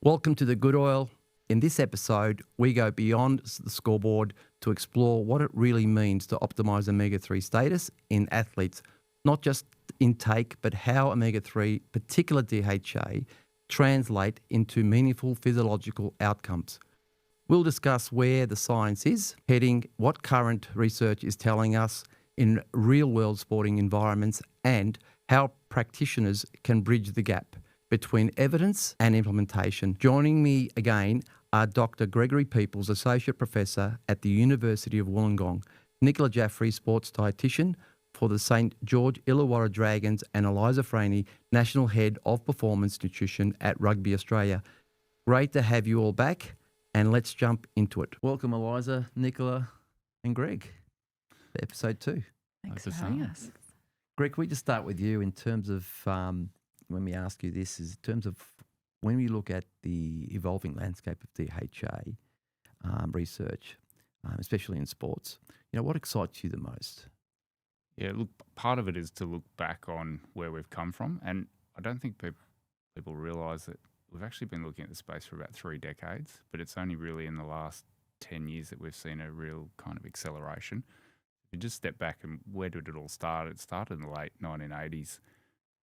Welcome to The Good Oil. In this episode, we go beyond the scoreboard to explore what it really means to optimise omega-3 status in athletes, not just intake, but how omega-3, particular DHA, translate into meaningful physiological outcomes. We'll discuss where the science is heading, what current research is telling us in real-world sporting environments, and how practitioners can bridge the gap between evidence and implementation. Joining me again are Dr. Gregory Peoples, Associate Professor at the University of Wollongong, Nicola Jaffrey, Sports Dietitian for the St. George Illawarra Dragons, and Eliza Freney, National Head of Performance Nutrition at Rugby Australia. Great to have you all back, and let's jump into it. Welcome, Eliza, Nicola, and Greg, to episode 2. Thanks for having us. Greg, can we just start with you in terms of when we ask you this, is in terms of when we look at the evolving landscape of DHA research, especially in sports, what excites you the most? Yeah, look, part of it is to look back on where we've come from. And I don't think people realise that we've actually been looking at the space for about 3 decades, but it's only really in the last 10 years that we've seen a real kind of acceleration. If you just step back and where did it all start? It started in the late 1980s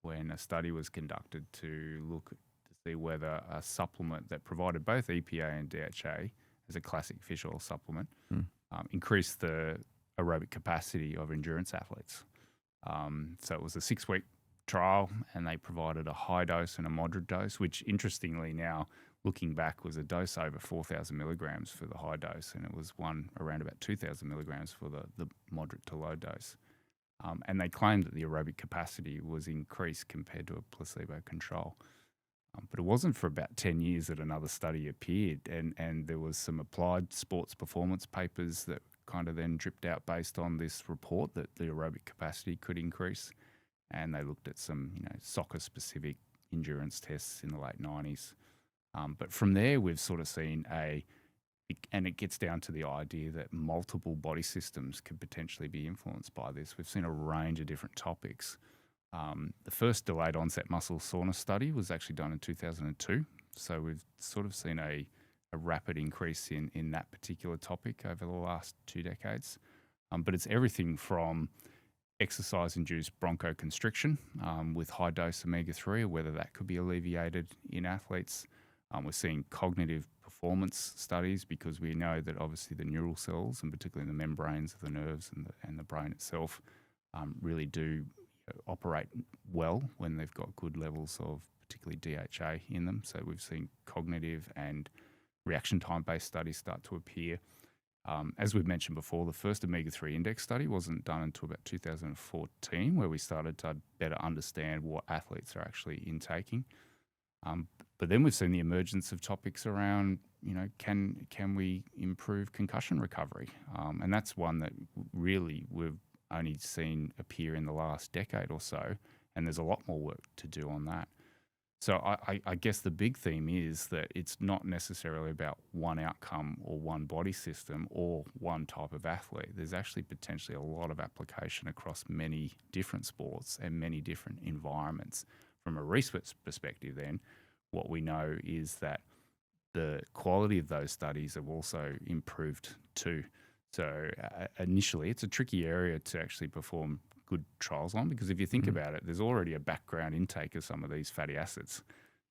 when a study was conducted to look to see whether a supplement that provided both EPA and DHA as a classic fish oil supplement increased the aerobic capacity of endurance athletes. So it was a 6-week trial, and they provided a high dose and a moderate dose, which interestingly now, looking back, was a dose over 4,000 milligrams for the high dose, and it was one around about 2,000 milligrams for the moderate to low dose. And they claimed that the aerobic capacity was increased compared to a placebo control. But it wasn't for about 10 years that another study appeared, and there was some applied sports performance papers that kind of then dripped out based on this report that the aerobic capacity could increase. And they looked at some soccer-specific endurance tests in the late 90s. But from there, we've sort of seen and it gets down to the idea that multiple body systems could potentially be influenced by this. We've seen a range of different topics. The first delayed onset muscle soreness study was actually done in 2002. So we've sort of seen a rapid increase in that particular topic over the last 2 decades. But it's everything from exercise-induced bronchoconstriction with high-dose omega-3, or whether that could be alleviated in athletes. We're seeing cognitive performance studies because we know that obviously the neural cells, and particularly the membranes of the nerves and the brain itself, really do operate well when they've got good levels of particularly DHA in them. So we've seen cognitive and reaction time-based studies start to appear. As we've mentioned before, the first omega-3 index study wasn't done until about 2014, where we started to better understand what athletes are actually intaking. But then we've seen the emergence of topics around, can we improve concussion recovery? And that's one that really we've only seen appear in the last decade or so, and there's a lot more work to do on that. So I guess the big theme is that it's not necessarily about one outcome or one body system or one type of athlete. There's actually potentially a lot of application across many different sports and many different environments. From a research perspective then, what we know is that the quality of those studies have also improved too. So initially, it's a tricky area to actually perform good trials on, because if you think about it, there's already a background intake of some of these fatty acids.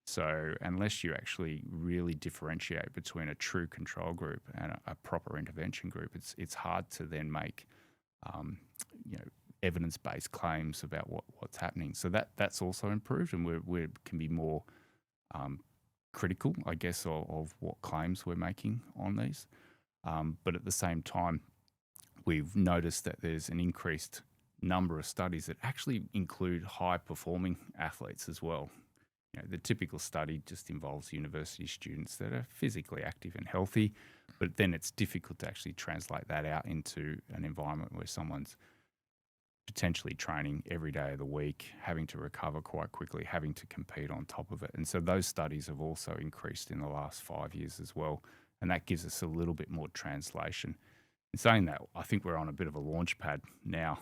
So unless you actually really differentiate between a true control group and a proper intervention group, it's hard to then make evidence-based claims about what's happening. So that's also improved, and we can be more critical, I guess, of what claims we're making on these. But at the same time, we've noticed that there's an increased number of studies that actually include high-performing athletes as well. The typical study just involves university students that are physically active and healthy, but then it's difficult to actually translate that out into an environment where someone's potentially training every day of the week, having to recover quite quickly, having to compete on top of it. And so those studies have also increased in the last 5 years as well, and that gives us a little bit more translation. In saying that, I think we're on a bit of a launch pad now.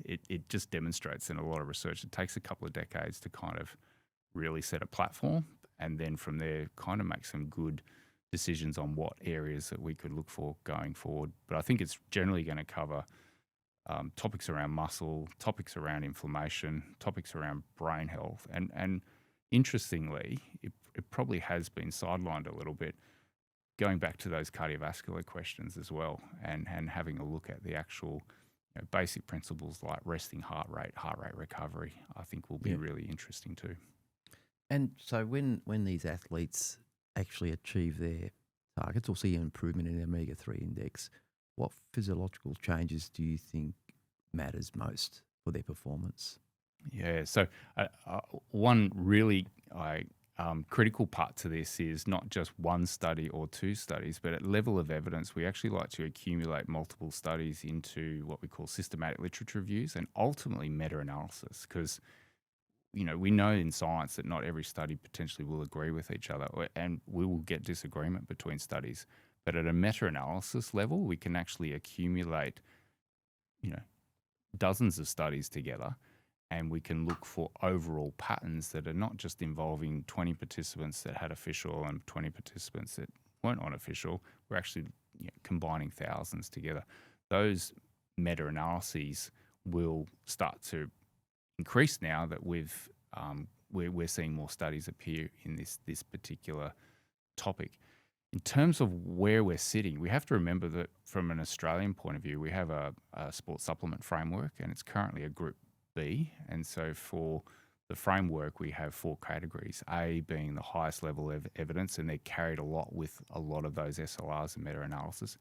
It just demonstrates in a lot of research, it takes a couple of decades to kind of really set a platform, and then from there kind of make some good decisions on what areas that we could look for going forward. But I think it's generally going to cover topics around muscle, topics around inflammation, topics around brain health. And interestingly, it probably has been sidelined a little bit, going back to those cardiovascular questions as well, and having a look at the actual basic principles like resting heart rate recovery, I think will be really interesting too. And so when these athletes actually achieve their targets or see an improvement in their omega-3 index, what physiological changes do you think matters most for their performance? Yeah, so one really critical part to this is not just one study or two studies, but at level of evidence, we actually like to accumulate multiple studies into what we call systematic literature reviews and ultimately meta-analysis, because we know in science that not every study potentially will agree with each other, and we will get disagreement between studies. But at a meta-analysis level, we can actually accumulate, dozens of studies together, and we can look for overall patterns that are not just involving 20 participants that had official and 20 participants that weren't unofficial. We're actually combining thousands together. Those meta-analyses will start to increase now that we're seeing more studies appear in this particular topic. In terms of where we're sitting, we have to remember that from an Australian point of view, we have a sports supplement framework, and it's currently a Group B. And so for the framework, we have 4 categories, A being the highest level of evidence, and they're carried a lot with a lot of those SLRs and meta-analysis.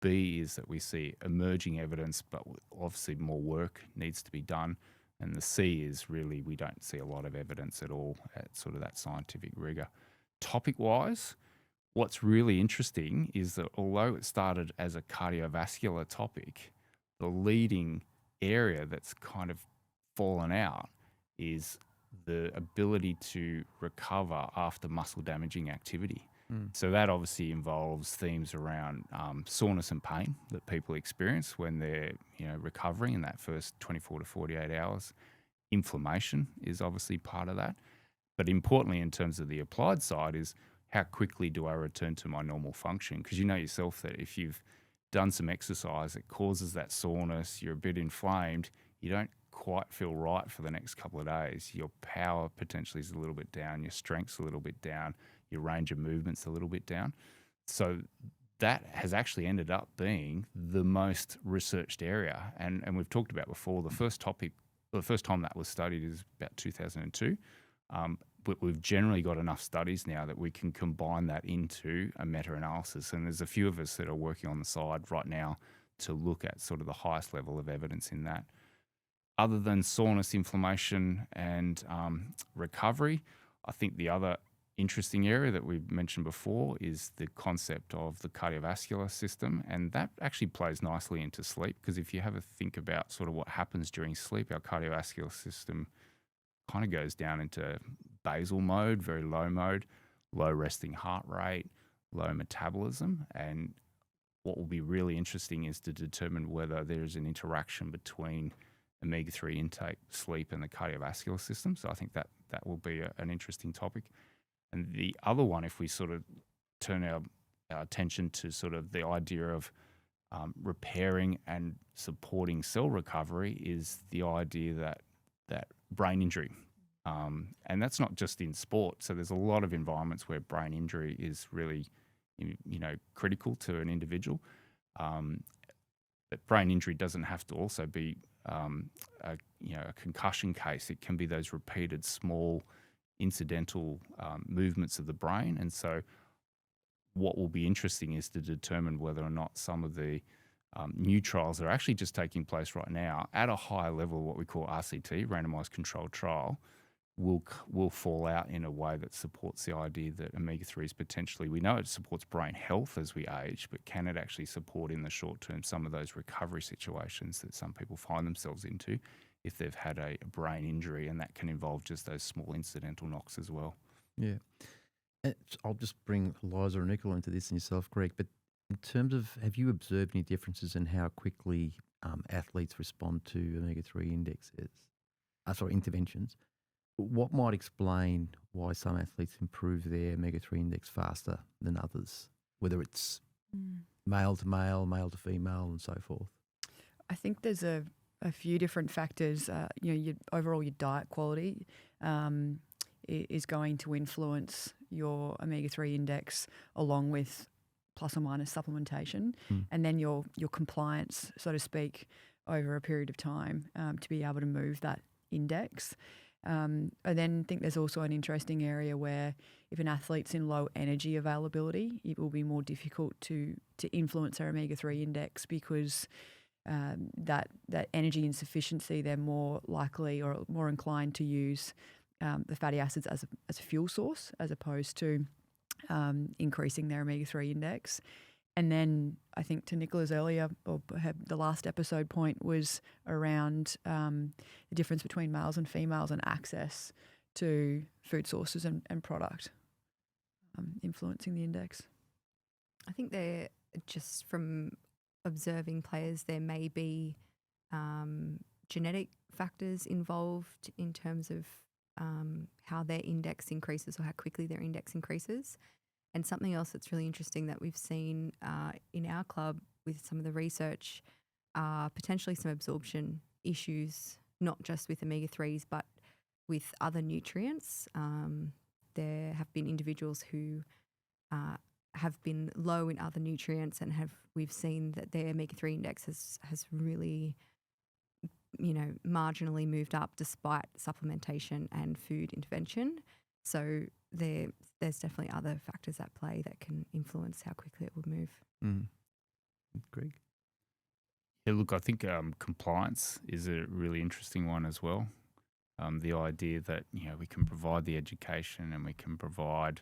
B is that we see emerging evidence, but obviously more work needs to be done. And the C is really we don't see a lot of evidence at all at sort of that scientific rigor. Topic-wise, what's really interesting is that although it started as a cardiovascular topic, the leading area that's kind of fallen out is the ability to recover after muscle damaging activity. So that obviously involves themes around soreness and pain that people experience when they're recovering in that first 24 to 48 hours. Inflammation is obviously part of that. But importantly, in terms of the applied side, is how quickly do I return to my normal function? Because you know yourself that if you've done some exercise that causes that soreness, you're a bit inflamed, you don't quite feel right for the next couple of days. Your power potentially is a little bit down, your strength's a little bit down, your range of movement's a little bit down. So that has actually ended up being the most researched area. And we've talked about before, the first time that was studied is about 2002. But we've generally got enough studies now that we can combine that into a meta-analysis. And there's a few of us that are working on the side right now to look at sort of the highest level of evidence in that. Other than soreness, inflammation, and recovery, I think the other interesting area that we've mentioned before is the concept of the cardiovascular system. And that actually plays nicely into sleep, because if you have a think about sort of what happens during sleep, our cardiovascular system kind of goes down into basal mode, very low mode, low resting heart rate, low metabolism. And what will be really interesting is to determine whether there's an interaction between omega-3 intake, sleep, and the cardiovascular system. So I think that will be an interesting topic. And the other one, if we sort of turn our attention to sort of the idea of repairing and supporting cell recovery, is the idea that brain injury. And that's not just in sport. So there's a lot of environments where brain injury is really, critical to an individual. But brain injury doesn't have to also be a concussion case. It can be those repeated small incidental movements of the brain. And so what will be interesting is to determine whether or not some of the new trials that are actually just taking place right now at a higher level, what we call RCT, randomized controlled trial, will fall out in a way that supports the idea that omega-3 is potentially, we know it supports brain health as we age, but can it actually support in the short term some of those recovery situations that some people find themselves into if they've had a brain injury, and that can involve just those small incidental knocks as well. Yeah. I'll just bring Eliza or Nicola into this and yourself, Greg, but in terms of, have you observed any differences in how quickly athletes respond to omega-3 indexes, interventions? What might explain why some athletes improve their omega-3 index faster than others, whether it's male to male, male to female, and so forth? I think there's a few different factors. Overall, your diet quality is going to influence your omega-3 index, along with plus or minus supplementation, and then your compliance, so to speak, over a period of time to be able to move that index. I then think there's also an interesting area where if an athlete's in low energy availability, it will be more difficult to influence their omega-3 index, because that energy insufficiency, they're more likely or more inclined to use the fatty acids as a fuel source, as opposed to increasing their omega-3 index. And then I think to Nicola's earlier, or the last episode point, was around the difference between males and females and access to food sources and product influencing the index. I think they're just from observing players, there may be genetic factors involved in terms of how their index increases or how quickly their index increases. And something else that's really interesting that we've seen in our club with some of the research are potentially some absorption issues, not just with omega-3s, but with other nutrients. There have been individuals who have been low in other nutrients, and we've seen that their omega-3 index has really, marginally moved up despite supplementation and food intervention. So there's definitely other factors at play that can influence how quickly it will move. Greg? Yeah, look, I think compliance is a really interesting one as well. The idea that we can provide the education and we can provide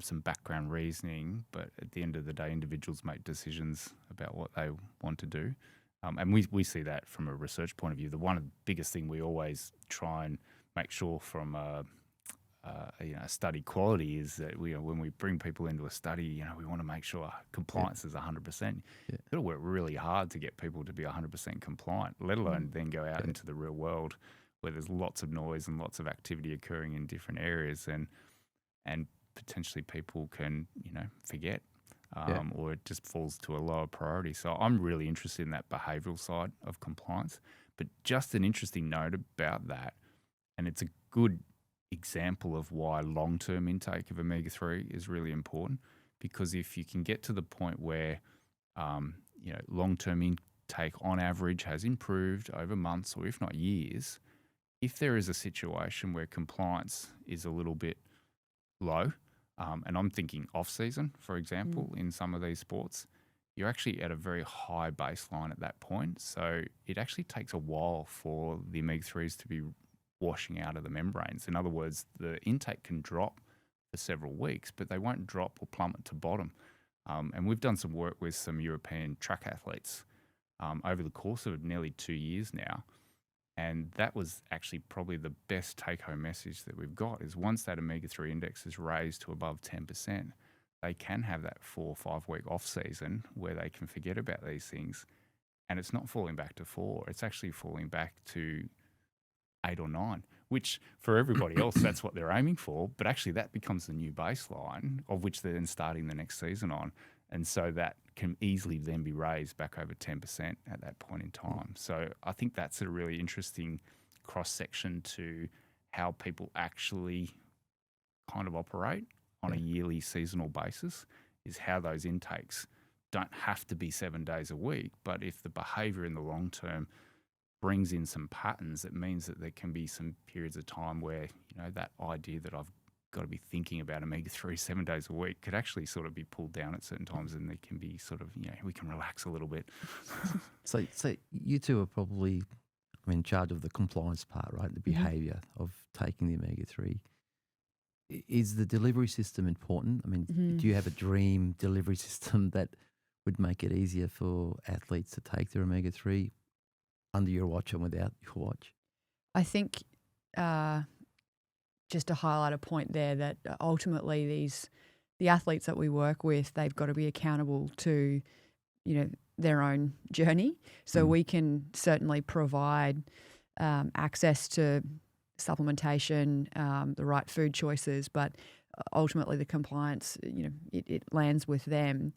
some background reasoning, but at the end of the day, individuals make decisions about what they want to do. And we see that from a research point of view. The one of the biggest thing we always try and make sure from study quality is that when we bring people into a study, we want to make sure compliance is 100%. Yeah. You've got to work really hard to get people to be 100% compliant, let alone then go out into the real world where there's lots of noise and lots of activity occurring in different areas, and potentially people can forget. Or it just falls to a lower priority. So I'm really interested in that behavioural side of compliance. But just an interesting note about that, and it's a good example of why long-term intake of omega-3 is really important, because if you can get to the point where long-term intake on average has improved over months or if not years, if there is a situation where compliance is a little bit low, and I'm thinking off-season, for example, in some of these sports, you're actually at a very high baseline at that point. So it actually takes a while for the omega-3s to be washing out of the membranes. In other words, the intake can drop for several weeks, but they won't drop or plummet to bottom. And we've done some work with some European track athletes over the course of nearly 2 years now. And that was actually probably the best take-home message that we've got, is once that omega-3 index is raised to above 10%, they can have that 4 or 5 week off-season where they can forget about these things. And it's not falling back to 4, it's actually falling back to 8 or 9, which for everybody else, that's what they're aiming for. But actually that becomes the new baseline of which they're then starting the next season on. And so that can easily then be raised back over 10% at that point in time. So I think that's a really interesting cross-section to how people actually kind of operate on a yearly seasonal basis, is how those intakes don't have to be 7 days a week. But if the behaviour in the long term brings in some patterns, it means that there can be some periods of time where, that idea that I've got to be thinking about omega-3 7 days a week could actually sort of be pulled down at certain times, and there can be sort of, we can relax a little bit. So you two are probably in charge of the compliance part, right? The behaviour of taking the omega-3. Is the delivery system important? I mean, do you have a dream delivery system that would make it easier for athletes to take their omega-3 under your watch and without your watch? I think just to highlight a point there, that ultimately the athletes that we work with, they've got to be accountable to, their own journey. So we can certainly provide access to supplementation, the right food choices, but ultimately the compliance, it lands with them.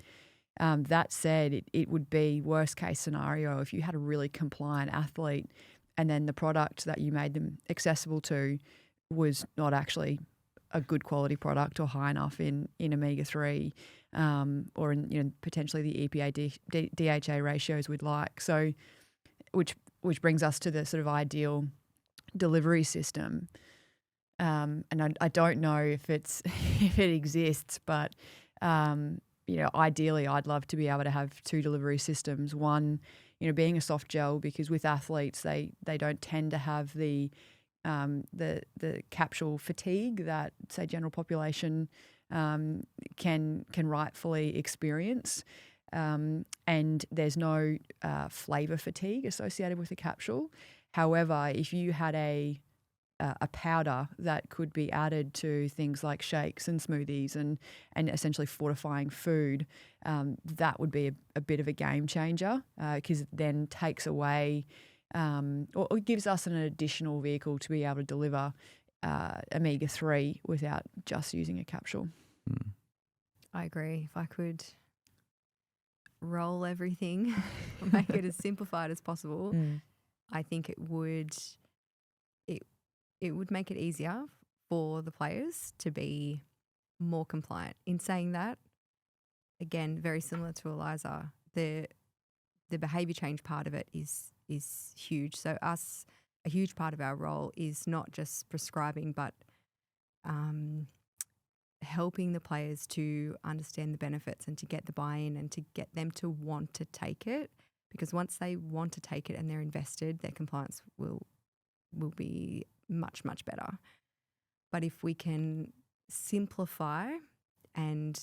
That said, it would be worst case scenario if you had a really compliant athlete and then the product that you made them accessible to was not actually a good quality product or high enough in omega-3 or in potentially the EPA DHA ratios we'd like. So which brings us to the sort of ideal delivery system. And I don't know if it exists, but ideally I'd love to be able to have 2 delivery systems. One, being a soft gel, because with athletes they don't tend to have the capsule fatigue that, say, general population can rightfully experience. And there's no flavour fatigue associated with a capsule. However, if you had a powder that could be added to things like shakes and smoothies and essentially fortifying food, that would be a bit of a game changer, because it then takes away or gives us an additional vehicle to be able to deliver omega-3 without just using a capsule. I agree. If I could roll everything, make it as simplified as possible, I think it would make it easier for the players to be more compliant. In saying that, again, very similar to Eliza, the behaviour change part of it is huge. So a huge part of our role is not just prescribing, but helping the players to understand the benefits and to get the buy-in and to get them to want to take it. Because once they want to take it and they're invested, their compliance will be much, much better. But if we can simplify and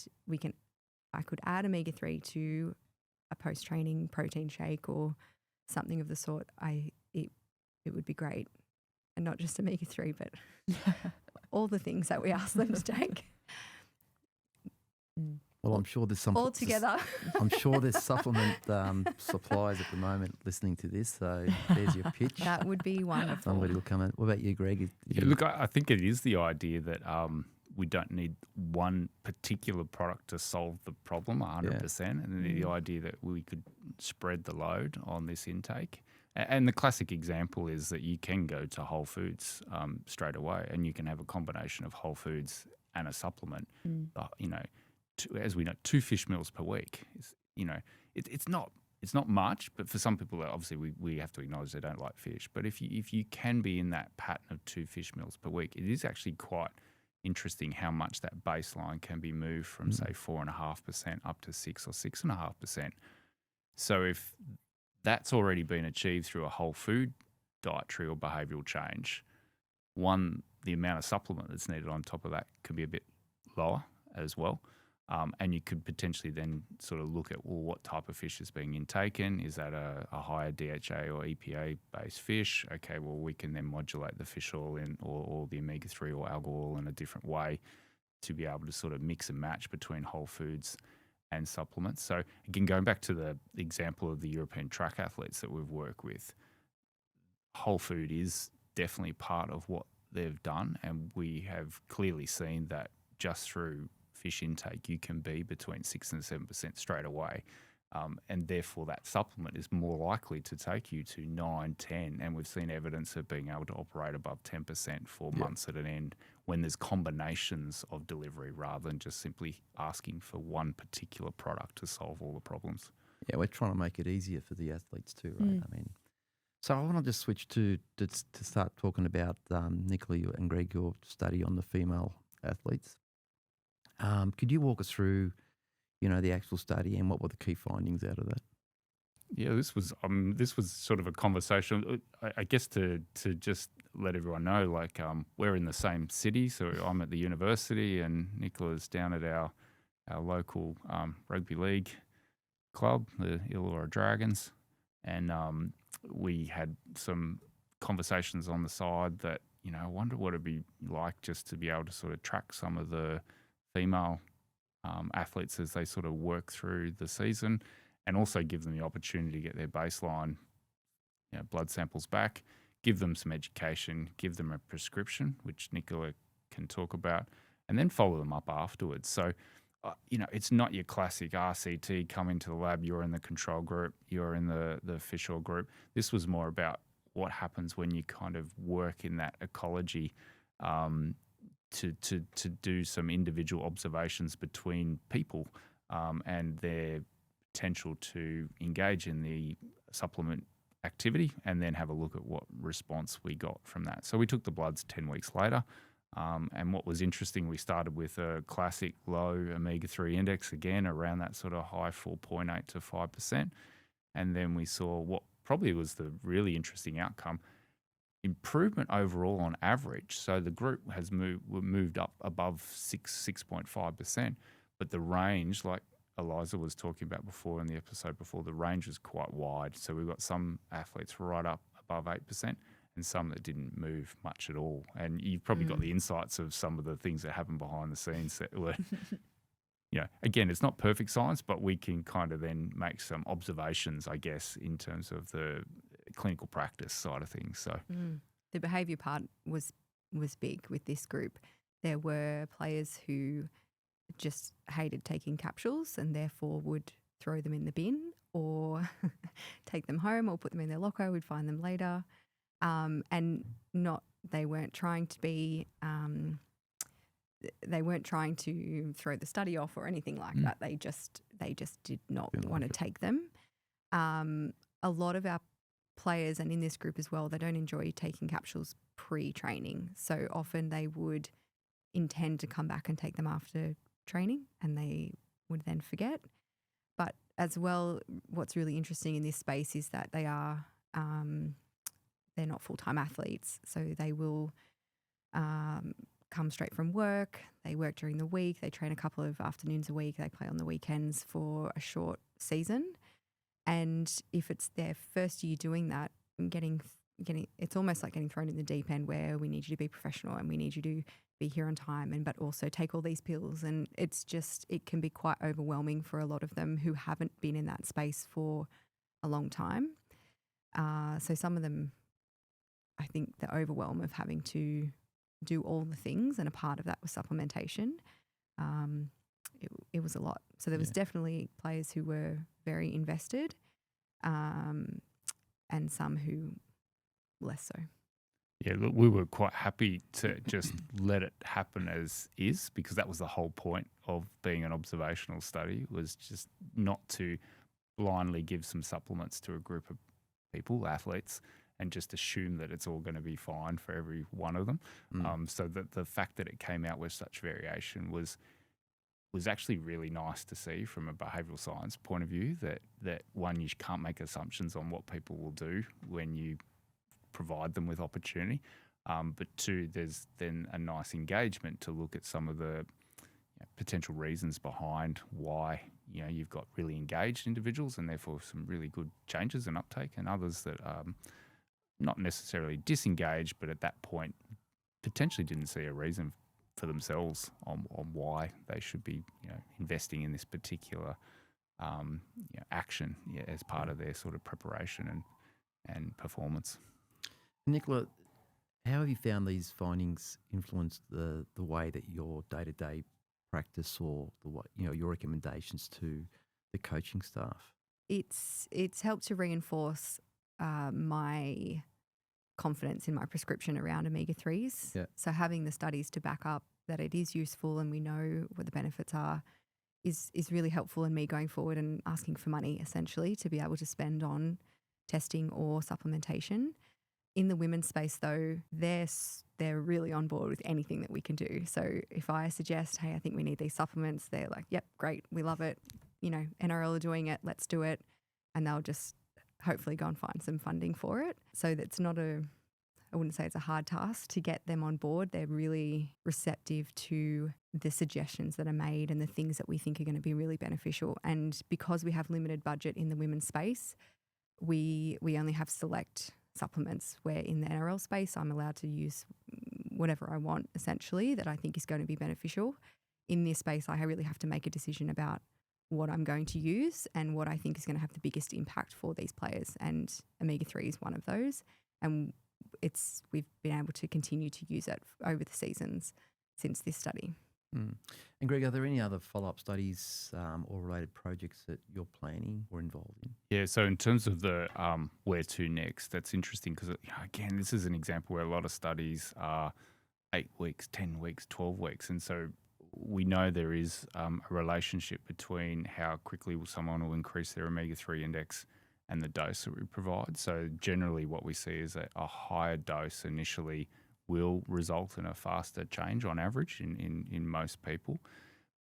I could add omega-3 to a post-training protein shake or something of the sort, it would be great. And not just omega-3, but all the things that we ask them to take. Well, I'm sure there's some all together. I'm sure there's supplement suppliers at the moment listening to this. So there's your pitch. That would be wonderful. Somebody will come in. What about you, Greg? Look, I think it is the idea that we don't need one particular product to solve the problem 100%, and the idea that we could spread the load on this intake. And the classic example is that you can go to Whole Foods straight away, and you can have a combination of Whole Foods and a supplement. As we know, 2 fish meals per week. It's not much, but for some people, obviously, we have to acknowledge they don't like fish. But if you can be in that pattern of 2 fish meals per week, it is actually quite interesting how much that baseline can be moved from say 4.5% up to 6 or 6.5%. So if that's already been achieved through a whole food dietary or behavioural change, the amount of supplement that's needed on top of that could be a bit lower as well. And you could potentially then sort of look at, well, what type of fish is being intaken? Is that a higher DHA or EPA-based fish? Okay, well, we can then modulate the fish oil or the omega-3 or algal oil in a different way to be able to sort of mix and match between whole foods and supplements. So again, going back to the example of the European track athletes that we've worked with, whole food is definitely part of what they've done, and we have clearly seen that just through fish intake, you can be between 6 and 7% straight away. And therefore that supplement is more likely to take you to 9, 10. And we've seen evidence of being able to operate above 10% for months at an end when there's combinations of delivery rather than just simply asking for one particular product to solve all the problems. Yeah, we're trying to make it easier for the athletes too, right? I mean, so I want to just switch to start talking about, Nicola and Greg, your study on the female athletes. Could you walk us through, the actual study and what were the key findings out of that? Yeah, this was sort of a conversation. I guess to just let everyone know, like we're in the same city, so I'm at the university and Nicola's down at our local rugby league club, the Illawarra Dragons, and we had some conversations on the side that I wonder what it'd be like just to be able to sort of track some of the female athletes as they sort of work through the season, and also give them the opportunity to get their baseline blood samples back, give them some education, give them a prescription, which Nicola can talk about, and then follow them up afterwards. So, it's not your classic RCT, come into the lab, you're in the control group, you're in the fish oil group. This was more about what happens when you kind of work in that ecology, to do some individual observations between people, and their potential to engage in the supplement activity, and then have a look at what response we got from that. So we took the bloods 10 weeks later, and what was interesting, we started with a classic low omega-3 index, again around that sort of high 4.8 to 5%, and then we saw what probably was the really interesting outcome, improvement overall on average. So the group has moved up above 6.5%, but the range, like Eliza was talking about before in the episode before, the range was quite wide. So we've got some athletes right up above 8% and some that didn't move much at all. And you've probably got the insights of some of the things that happen behind the scenes that were, again, it's not perfect science, but we can kind of then make some observations, I guess, in terms of the clinical practice side of things. So the behaviour part was big with this group. There were players who just hated taking capsules and therefore would throw them in the bin or take them home or put them in their locker. We'd find them later, and they weren't trying to be. They weren't trying to throw the study off or anything like that. They just did not want to take them. A lot of our players, and in this group as well, they don't enjoy taking capsules pre-training. So often they would intend to come back and take them after training, and they would then forget. But as well, what's really interesting in this space is that they are they're not full-time athletes, so they will come straight from work. They work during the week. They train a couple of afternoons a week. They play on the weekends for a short season. And if it's their first year doing that, getting it's almost like getting thrown in the deep end, where we need you to be professional and we need you to be here on time, but also take all these pills. And it can be quite overwhelming for a lot of them who haven't been in that space for a long time. So some of them, I think the overwhelm of having to do all the things, and a part of that was supplementation. It was a lot. So there was definitely players who were very invested, and some who less so. Yeah, look, we were quite happy to just let it happen as is, because that was the whole point of being an observational study, was just not to blindly give some supplements to a group of people, athletes, and just assume that it's all going to be fine for every one of them. So that the fact that it came out with such variation was actually really nice to see from a behavioural science point of view, that one, you can't make assumptions on what people will do when you provide them with opportunity, but two, there's then a nice engagement to look at some of the potential reasons behind why you've got really engaged individuals and therefore some really good changes and uptake, and others that not necessarily disengaged, but at that point potentially didn't see a reason for themselves on why they should be investing in this particular action as part of their sort of preparation and performance. Nicola, how have you found these findings influenced the way that your day-to-day practice, or your recommendations to the coaching staff? It's helped to reinforce my confidence in my prescription around omega-3s. Yeah. So having the studies to back up that it is useful and we know what the benefits are is really helpful in me going forward and asking for money, essentially, to be able to spend on testing or supplementation. In the women's space, though, they're really on board with anything that we can do. So if I suggest, hey, I think we need these supplements, they're like, yep, great, we love it. NRL are doing it, let's do it. And they'll just hopefully go and find some funding for it. So that's not I wouldn't say it's a hard task to get them on board. They're really receptive to the suggestions that are made and the things that we think are going to be really beneficial. And because we have limited budget in the women's space, we only have select supplements, where in the NRL space I'm allowed to use whatever I want, essentially, that I think is going to be beneficial. In this space, I really have to make a decision about what I'm going to use and what I think is going to have the biggest impact for these players, and omega-3 is one of those. And we've been able to continue to use it over the seasons since this study. Mm. And Greg, are there any other follow-up studies or related projects that you're planning or involved in? Yeah, so in terms of the where to next, that's interesting because, again, this is an example where a lot of studies are 8 weeks, 10 weeks, 12 weeks. And so we know there is a relationship between how quickly someone will increase their omega-3 index and the dose that we provide. So generally what we see is that a higher dose initially will result in a faster change on average in most people.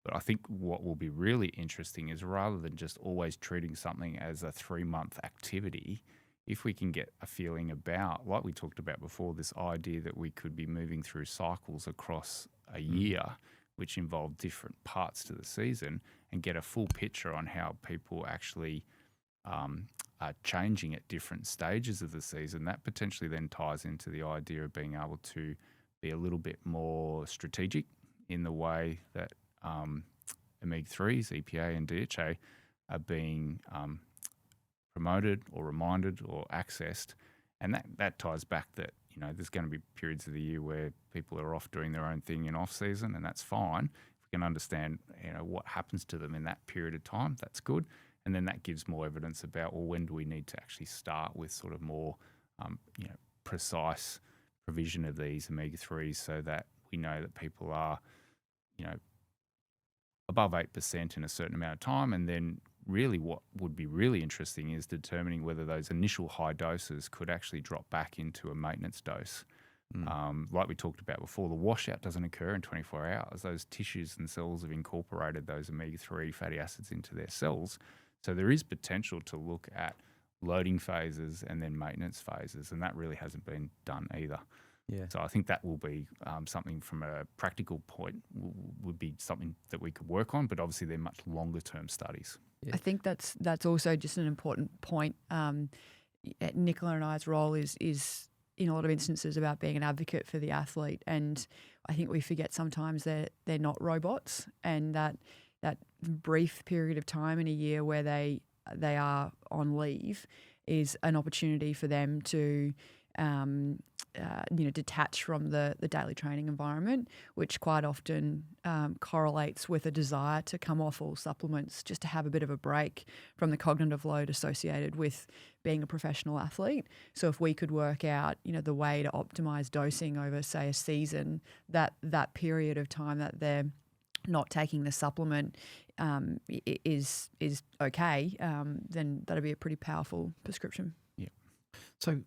But I think what will be really interesting is rather than just always treating something as a 3-month activity, if we can get a feeling about, like we talked about before, this idea that we could be moving through cycles across a year, which involve different parts to the season, and get a full picture on how people actually are changing at different stages of the season, that potentially then ties into the idea of being able to be a little bit more strategic in the way that omega-3s, EPA and DHA are being promoted or reminded or accessed. And that ties back that, there's going to be periods of the year where people are off doing their own thing in off season, and that's fine. If we can understand, what happens to them in that period of time, that's good. And then that gives more evidence about, well, when do we need to actually start with sort of more, precise provision of these omega-3s so that we know that people are, above 8% in a certain amount of time. And then really what would be really interesting is determining whether those initial high doses could actually drop back into a maintenance dose. Like we talked about before, the washout doesn't occur in 24 hours. Those tissues and cells have incorporated those omega-3 fatty acids into their cells. So there is potential to look at loading phases and then maintenance phases, and that really hasn't been done either. Yeah. So I think that will be something from a practical point would be something that we could work on, but obviously they're much longer term studies. I think that's also just an important point. Nicola and I's role is in a lot of instances about being an advocate for the athlete, and I think we forget sometimes that they're not robots, and that brief period of time in a year where they are on leave is an opportunity for them to detach from the daily training environment, which quite often correlates with a desire to come off all supplements just to have a bit of a break from the cognitive load associated with being a professional athlete. So if we could work out, the way to optimize dosing over, say, a season, that period of time that they're not taking the supplement is okay, then that'd be a pretty powerful prescription. So,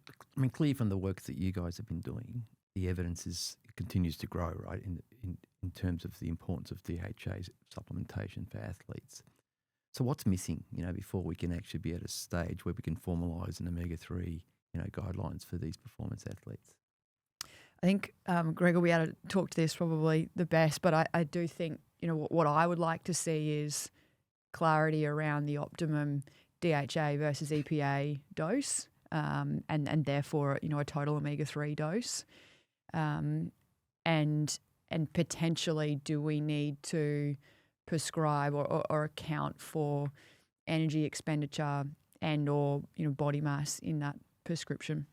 clearly from the work that you guys have been doing, the evidence continues to grow, right, in terms of the importance of DHA supplementation for athletes. So what's missing, before we can actually be at a stage where we can formalise an omega-3, guidelines for these performance athletes? I think, Greg will be able to talk to this probably the best, but I do think, what I would like to see is clarity around the optimum DHA versus EPA dose. And therefore, a total omega-3 dose, and potentially, do we need to prescribe or account for energy expenditure and or body mass in that prescription?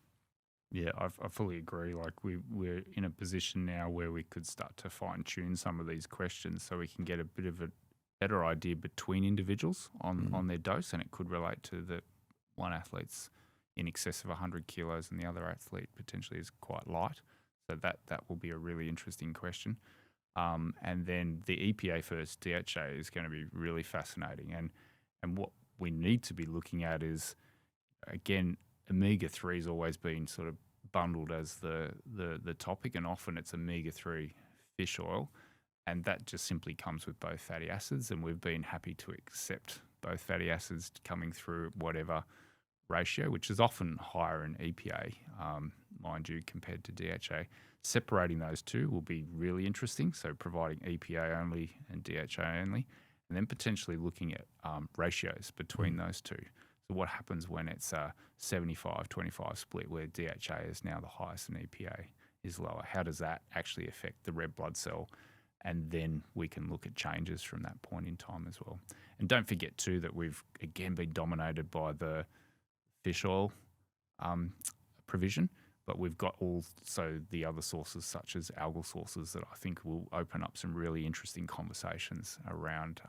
Yeah, I fully agree. Like we're in a position now where we could start to fine tune some of these questions so we can get a bit of a better idea between individuals on their dose, and it could relate to the one athlete's in excess of 100 kilos and the other athlete potentially is quite light. So that will be a really interesting question. And then the EPA versus DHA is going to be really fascinating. And what we need to be looking at is, again, omega-3 has always been sort of bundled as the topic, and often it's omega-3 fish oil. And that just simply comes with both fatty acids, and we've been happy to accept both fatty acids coming through whatever ratio, which is often higher in EPA, mind you, compared to DHA. Separating those two will be really interesting. So providing EPA only and DHA only, and then potentially looking at ratios between those two. So what happens when it's a 75-25 split where DHA is now the highest and EPA is lower? How does that actually affect the red blood cell? And then we can look at changes from that point in time as well. And don't forget too that we've again been dominated by the fish oil provision, But we've got also the other sources, such as algal sources, that I think will open up some really interesting conversations around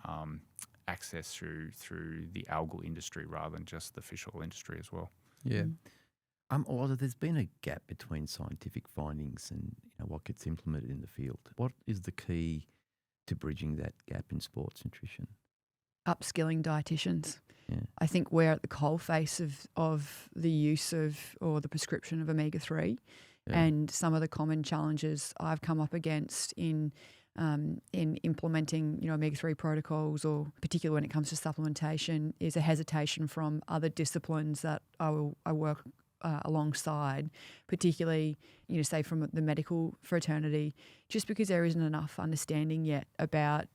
access through the algal industry rather than just the fish oil industry as well. Yeah. Although there's been a gap between scientific findings and what gets implemented in the field. What is the key to bridging that gap in sports nutrition? Upskilling dietitians. Yeah. I think we're at the coalface of the use of or the prescription of omega-3, and some of the common challenges I've come up against in implementing omega-3 protocols, or particularly when it comes to supplementation, is a hesitation from other disciplines that I work alongside, particularly say from the medical fraternity, just because there isn't enough understanding yet about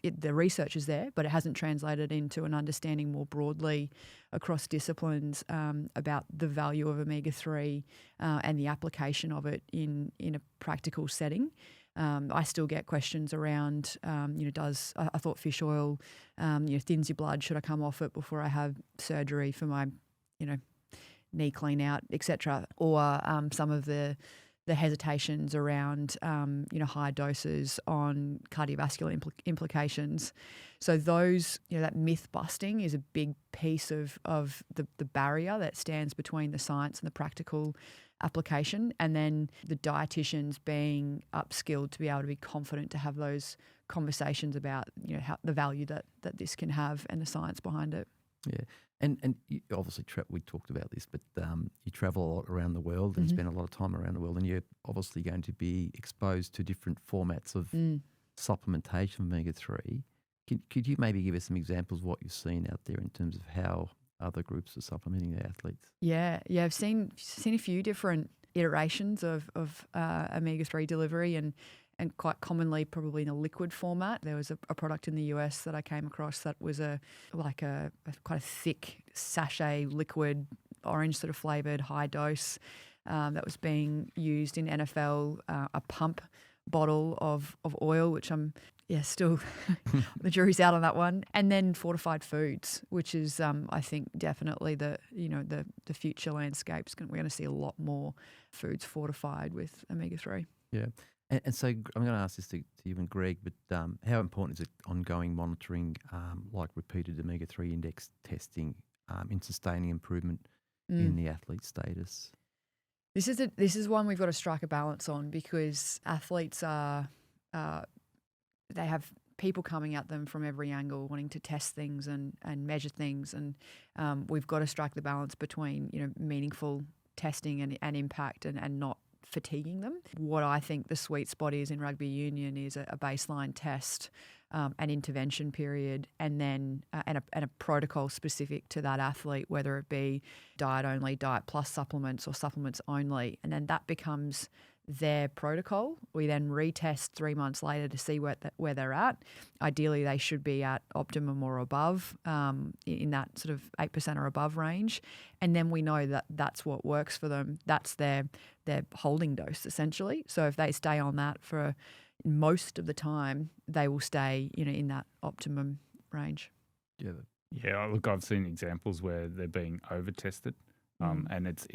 the research is there, but it hasn't translated into an understanding more broadly across disciplines about the value of omega-3 and the application of it in a practical setting. I still get questions around, I thought fish oil, thins your blood. Should I come off it before I have surgery for my, knee clean out, etc. Or some of the hesitations around, high doses on cardiovascular implications. So those, that myth busting is a big piece of the barrier that stands between the science and the practical application, and then the dietitians being upskilled to be able to be confident to have those conversations about how the value that this can have and the science behind it. Yeah, and you obviously we talked about this, but you travel a lot around the world and spend a lot of time around the world, and you're obviously going to be exposed to different formats of supplementation of omega-3. Could you maybe give us some examples of what you've seen out there in terms of how other groups are supplementing their athletes? Yeah, I've seen a few different iterations of omega-3 delivery, and quite commonly probably in a liquid format. There was a product in the US that I came across that was a quite a thick sachet liquid, orange sort of flavoured, high dose that was being used in NFL, a pump bottle of oil, which I'm still the jury's out on that one. And then fortified foods, which is I think definitely the future landscape's we're going to see a lot more foods fortified with omega-3. Yeah. And so I'm going to ask this to you and Greg, but how important is it ongoing monitoring, like repeated omega-3 index testing, in sustaining improvement in the athlete status? This is one we've got to strike a balance on, because athletes are they have people coming at them from every angle wanting to test things and measure things, and we've got to strike the balance between meaningful testing and impact and not fatiguing them. What I think the sweet spot is in rugby union is a baseline test, an intervention period, and then and a protocol specific to that athlete, whether it be diet only, diet plus supplements, or supplements only, and then that becomes their protocol. We then retest 3 months later to see where they're at. Ideally, they should be at optimum or above, in that sort of 8% or above range. And then we know that that's what works for them. That's their holding dose, essentially. So if they stay on that for most of the time, they will stay, in that optimum range. Yeah, look, I've seen examples where they're being over-tested. And it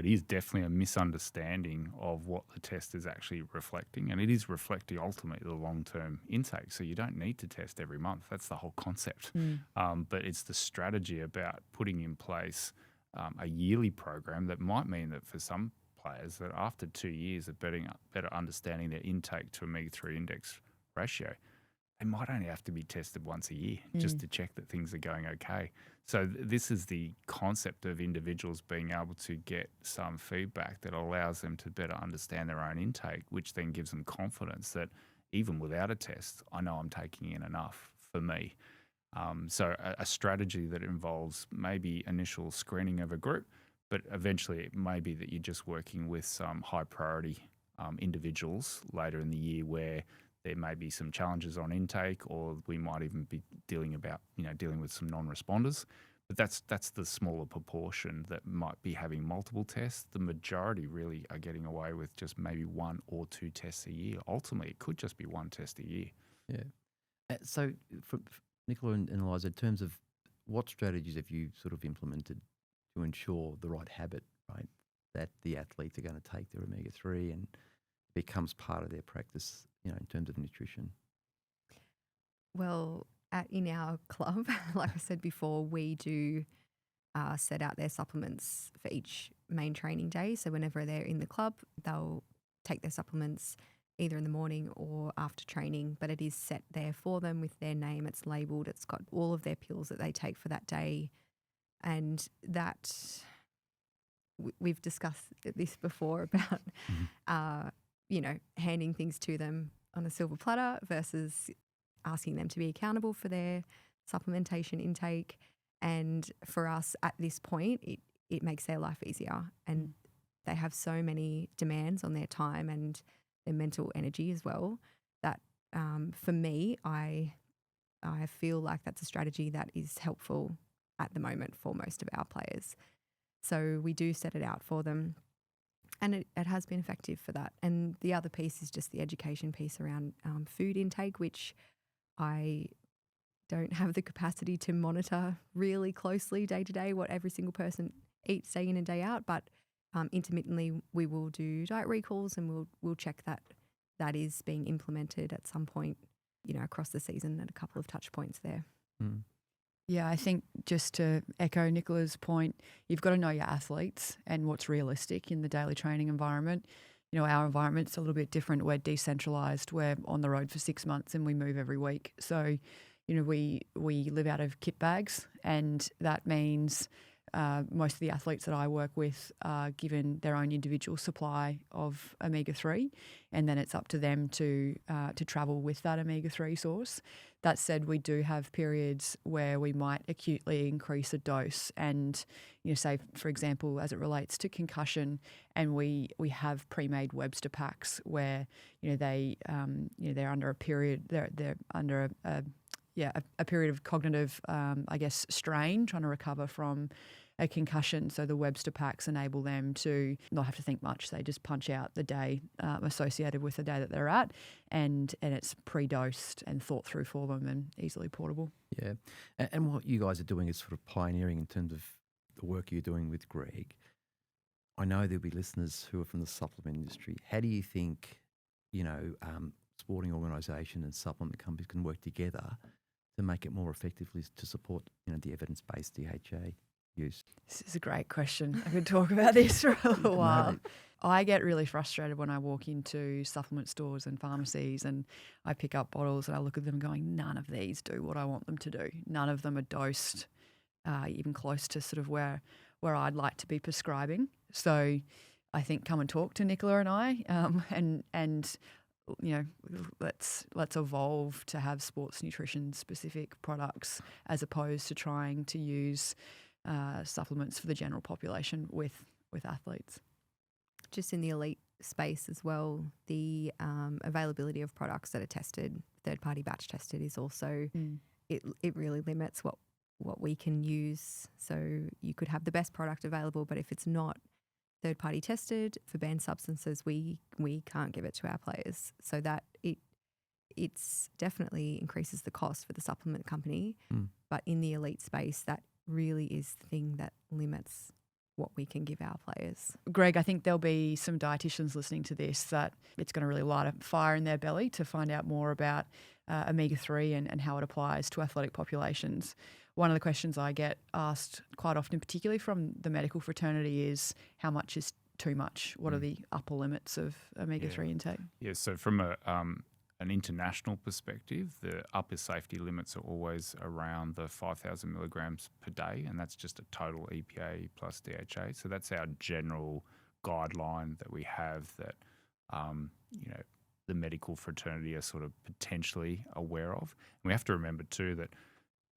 is definitely a misunderstanding of what the test is actually reflecting. And it is reflecting ultimately the long-term intake. So you don't need to test every month. That's the whole concept. But it's the strategy about putting in place a yearly program that might mean that for some players that after 2 years of better understanding their intake to omega-3 index ratio, they might only have to be tested once a year just to check that things are going okay. So this is the concept of individuals being able to get some feedback that allows them to better understand their own intake, which then gives them confidence that even without a test, I know I'm taking in enough for me. So a strategy that involves maybe initial screening of a group, but eventually it may be that you're just working with some high priority individuals later in the year where there may be some challenges on intake, or we might even be dealing with some non-responders. But that's the smaller proportion that might be having multiple tests. The majority really are getting away with just maybe 1 or 2 tests a year. Ultimately, it could just be 1 test a year. Yeah. So for Nicola and Eliza, in terms of what strategies have you sort of implemented to ensure the right habit, right, that the athletes are going to take their omega-3 and becomes part of their practice, in terms of nutrition? Well, in our club, like I said before, we do set out their supplements for each main training day. So whenever they're in the club, they'll take their supplements either in the morning or after training, but it is set there for them with their name. It's labelled. It's got all of their pills that they take for that day. And that we've discussed this before about, handing things to them on a silver platter versus asking them to be accountable for their supplementation intake. And for us at this point, it makes their life easier. And they have so many demands on their time and their mental energy as well that for me, I feel like that's a strategy that is helpful at the moment for most of our players. So we do set it out for them, and it has been effective for that. And the other piece is just the education piece around food intake, which I don't have the capacity to monitor really closely day to day what every single person eats day in and day out. But intermittently, we will do diet recalls, and we'll check that is being implemented at some point, across the season at a couple of touch points there. Mm. Yeah, I think just to echo Nicola's point, you've got to know your athletes and what's realistic in the daily training environment. Our environment's a little bit different. We're decentralised. We're on the road for 6 months and we move every week. So, we live out of kit bags, and that means most of the athletes that I work with are given their own individual supply of omega-3, and then it's up to them to travel with that omega-3 source. That said, we do have periods where we might acutely increase a dose, and say for example, as it relates to concussion, and we have pre-made Webster packs where they're under a period they're under a period of cognitive strain, trying to recover from a concussion. So the Webster packs enable them to not have to think much. They just punch out the day associated with the day that they're at, and it's pre-dosed and thought through for them and easily portable. Yeah. And what you guys are doing is sort of pioneering in terms of the work you're doing with Greg. I know there'll be listeners who are from the supplement industry. How do you think, sporting organisation and supplement companies can work together to make it more effectively to support, the evidence-based DHA use? This is a great question. I could talk about this for a little while. I get really frustrated when I walk into supplement stores and pharmacies and I pick up bottles and I look at them going, none of these do what I want them to do. None of them are dosed even close to sort of where I'd like to be prescribing. So I think come and talk to Nicola and I and let's evolve to have sports nutrition specific products as opposed to trying to use supplements for the general population with athletes. Just in the elite space as well, the availability of products that are tested, third-party batch tested, is also it really limits what we can use. So you could have the best product available, but if it's not third-party tested for banned substances, we can't give it to our players. So that it's definitely increases the cost for the supplement company. But in the elite space, that really is the thing that limits what we can give our players. Greg, I think there'll be some dietitians listening to this that it's going to really light a fire in their belly to find out more about omega-3 and how it applies to athletic populations. One of the questions I get asked quite often, particularly from the medical fraternity, is how much is too much? What are the upper limits of omega-3 intake? Yeah, so from an international perspective, the upper safety limits are always around the 5,000 milligrams per day, and that's just a total EPA plus DHA. So that's our general guideline that we have that, the medical fraternity are sort of potentially aware of. And we have to remember too that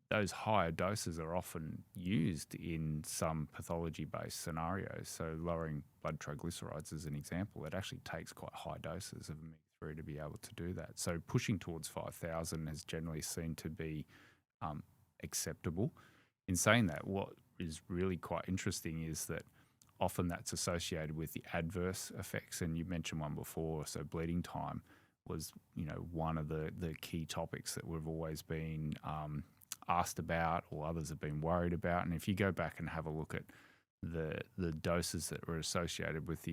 those higher doses are often used in some pathology-based scenarios. So lowering blood triglycerides is an example. It actually takes quite high doses of omega-3 to be able to do that. So pushing towards 5,000 is generally seen to be acceptable. In saying that, what is really quite interesting is that often that's associated with the adverse effects, and you mentioned one before, so bleeding time was, one of the key topics that we've always been asked about or others have been worried about. And if you go back and have a look at the doses that were associated with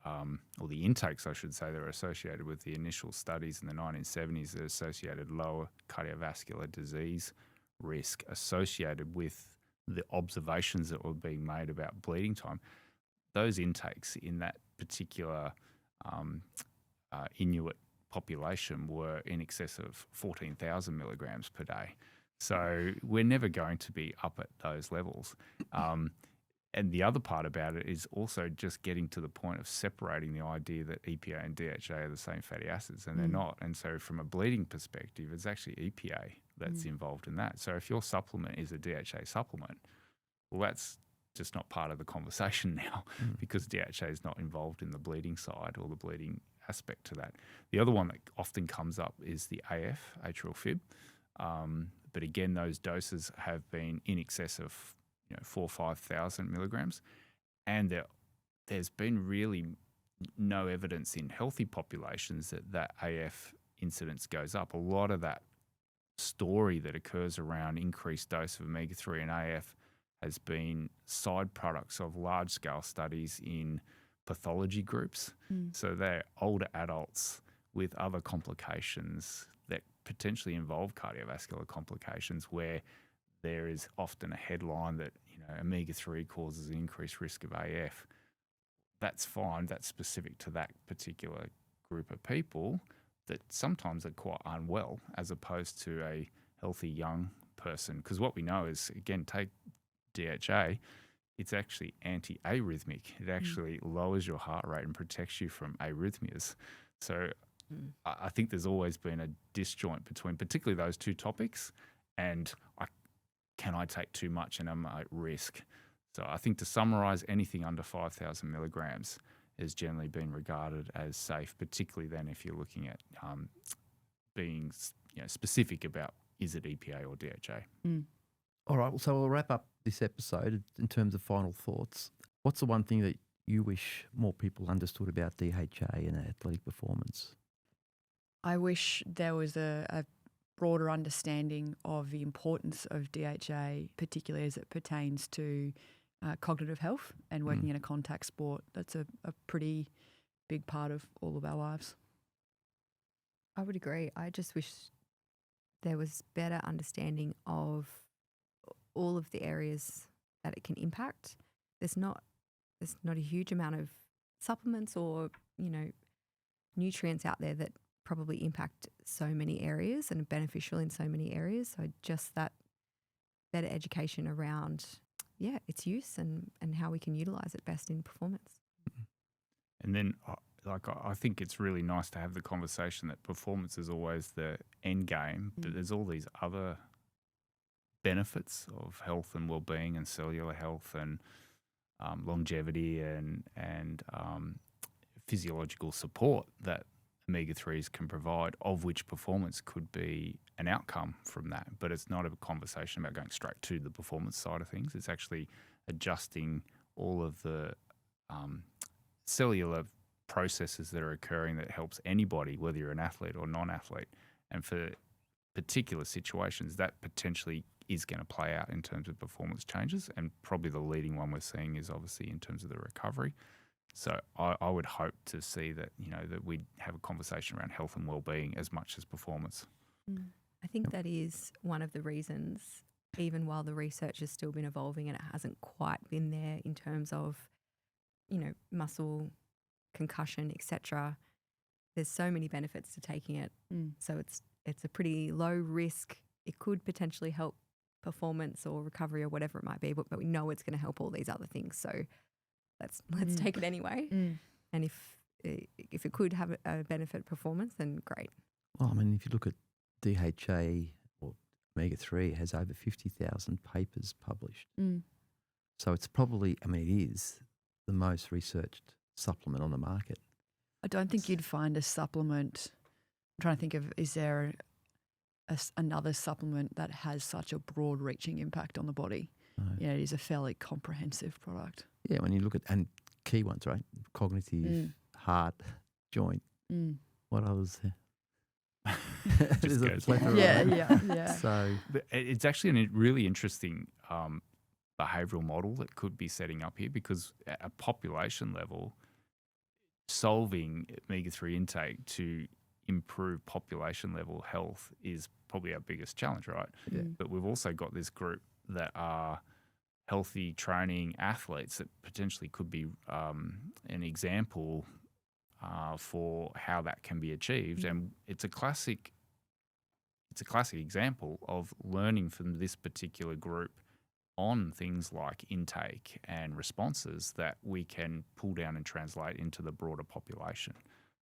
or the intakes, I should say, that were associated with the initial studies in the 1970s that associated lower cardiovascular disease risk associated with the observations that were being made about bleeding time. Those intakes in that particular Inuit population were in excess of 14,000 milligrams per day. So we're never going to be up at those levels. And the other part about it is also just getting to the point of separating the idea that EPA and DHA are the same fatty acids, and they're not. And so from a bleeding perspective, it's actually EPA that's involved in that. So if your supplement is a DHA supplement, well, that's just not part of the conversation now because DHA is not involved in the bleeding side or the bleeding aspect to that. The other one that often comes up is the AF, atrial fib. But again, those doses have been in excess of 4,000 or 5,000 milligrams. And there's been really no evidence in healthy populations that AF incidence goes up. A lot of that story that occurs around increased dose of omega-3 and AF has been side products of large-scale studies in pathology groups. So they're older adults with other complications that potentially involve cardiovascular complications where there is often a headline that omega-3 causes an increased risk of AF. That's fine. That's specific to that particular group of people that sometimes are quite unwell as opposed to a healthy young person. Because what we know is, again, take DHA, it's actually anti-arrhythmic. It actually lowers your heart rate and protects you from arrhythmias. So I think there's always been a disjoint between particularly those two topics and can I take too much and am I at risk? So I think to summarise, anything under 5,000 milligrams has generally been regarded as safe, particularly then if you're looking at being specific about is it EPA or DHA. All right, well, so we'll wrap up this episode in terms of final thoughts. What's the one thing that you wish more people understood about DHA and athletic performance? I wish there was a broader understanding of the importance of DHA, particularly as it pertains to cognitive health and working in a contact sport. That's a pretty big part of all of our lives. I would agree. I just wish there was better understanding of all of the areas that it can impact. There's not a huge amount of supplements or, nutrients out there that probably impact so many areas and are beneficial in so many areas. So just that better education around, its use and how we can utilize it best in performance. And then I think it's really nice to have the conversation that performance is always the end game, but there's all these other benefits of health and well-being and cellular health and longevity and physiological support that omega-3s can provide, of which performance could be an outcome from that. But it's not a conversation about going straight to the performance side of things. It's actually adjusting all of the cellular processes that are occurring that helps anybody, whether you're an athlete or non-athlete. And for particular situations, that potentially is going to play out in terms of performance changes. And probably the leading one we're seeing is obviously in terms of the recovery. So I would hope to see that, that we'd have a conversation around health and well-being as much as performance. I think that is one of the reasons, even while the research has still been evolving and it hasn't quite been there in terms of, muscle, concussion, etc. There's so many benefits to taking it. So it's a pretty low risk. It could potentially help performance or recovery or whatever it might be, but we know it's going to help all these other things. So let's take it anyway. And if it could have a benefit performance, then great. Well, I mean, if you look at DHA or omega-3, it has over 50,000 papers published. So it's probably, it is the most researched supplement on the market. I don't think you'd find a supplement. I'm trying to think of, is there another supplement that has such a broad-reaching impact on the body? No. It is a fairly comprehensive product. Yeah, when you look at, and key ones, right? Cognitive, heart, joint. What others? There's a plethora. Yeah. So it's actually a really interesting behavioural model that could be setting up here, because at a population level, solving omega-3 intake to improve population level health is probably our biggest challenge, right? Yeah. But we've also got this group that are healthy training athletes that potentially could be an example for how that can be achieved. And it's a classic example of learning from this particular group on things like intake and responses that we can pull down and translate into the broader population.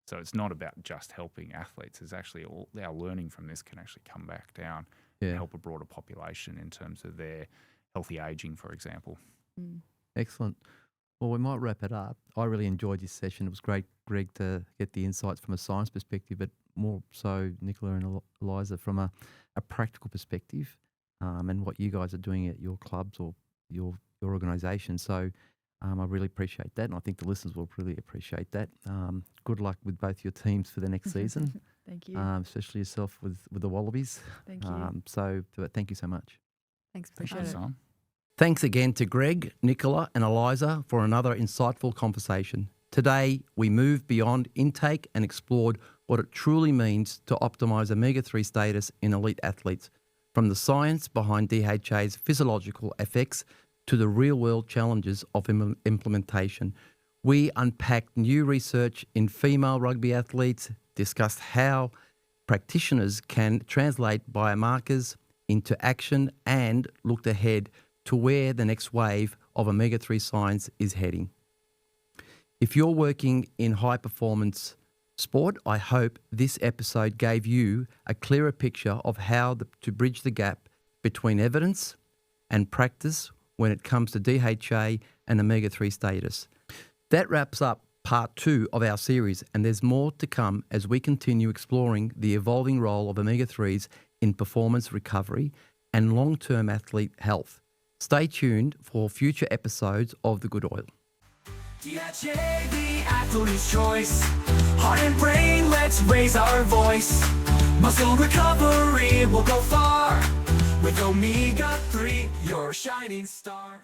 So it's not about just helping athletes. It's actually all our learning from this can actually come back down and help a broader population in terms of their healthy aging, for example. Excellent. Well, we might wrap it up. I really enjoyed this session. It was great, Greg, to get the insights from a science perspective, but more so, Nicola and Eliza, from a practical perspective, and what you guys are doing at your clubs or your organisation. So I really appreciate that, and I think the listeners will really appreciate that. Good luck with both your teams for the next season. Thank you. Especially yourself with the Wallabies. Thank you. But thank you so much. Thanks, Appreciate it. Sam. Thanks again to Greg, Nicola and Eliza for another insightful conversation. Today, we moved beyond intake and explored what it truly means to optimise omega-3 status in elite athletes, from the science behind DHA's physiological effects to the real-world challenges of implementation. We unpacked new research in female rugby athletes, discussed how practitioners can translate biomarkers into action, and looked ahead to where the next wave of omega-3 science is heading. If you're working in high-performance sport, I hope this episode gave you a clearer picture of how to bridge the gap between evidence and practice when it comes to DHA and omega-3 status. That wraps up part 2 of our series, and there's more to come as we continue exploring the evolving role of omega-3s in performance recovery and long-term athlete health. Stay tuned for future episodes of The Good Oil. DHA, the athlete's choice. Heart and brain, let's raise our voice. Muscle recovery will go far. With Omega-3, your shining star.